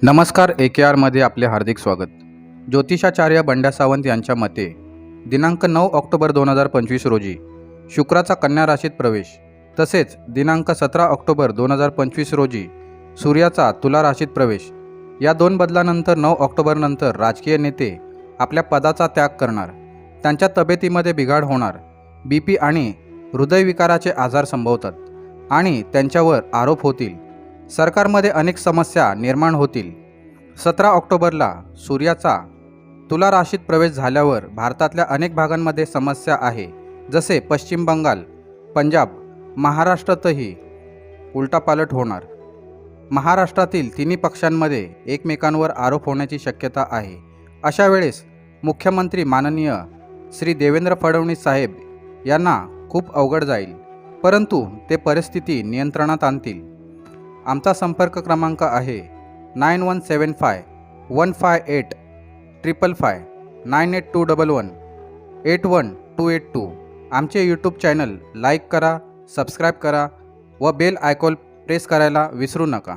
नमस्कार. AKRमध्ये आपले हार्दिक स्वागत. ज्योतिषाचार्य बंड्या सावंत यांच्या मते दिनांक 9 ऑक्टोबर 2025 रोजी शुक्राचा कन्या राशीत प्रवेश, तसेच दिनांक 17 ऑक्टोबर 2025 रोजी सूर्याचा तुला राशीत प्रवेश या दोन बदलानंतर 9 ऑक्टोबरनंतर राजकीय नेते आपल्या पदाचा त्याग करणार, त्यांच्या तब्येतीमध्ये बिघाड होणार, BP आणि हृदयविकाराचे आजार संभवतात आणि त्यांच्यावर आरोप होतील. सरकारमध्ये अनेक समस्या निर्माण होतील. 17 ऑक्टोबरला सूर्याचा तुला राशीत प्रवेश झाल्यावर भारतातल्या अनेक भागांमध्ये समस्या आहे, जसे पश्चिम बंगाल, पंजाब, महाराष्ट्रातही उलटापालट होणार. महाराष्ट्रातील तिन्ही पक्षांमध्ये एकमेकांवर आरोप होण्याची शक्यता आहे. अशा वेळेस मुख्यमंत्री माननीय श्री देवेंद्र फडणवीस साहेब यांना खूप अवघड जाईल, परंतु ते परिस्थिती नियंत्रणात आणतील. आमचा संपर्क क्रमांक आहे 9175158555 9821 81282. आमचे यूट्यूब चॅनल लाईक करा, सबस्क्राईब करा व बेल आयकॉन प्रेस करायला विसरू नका.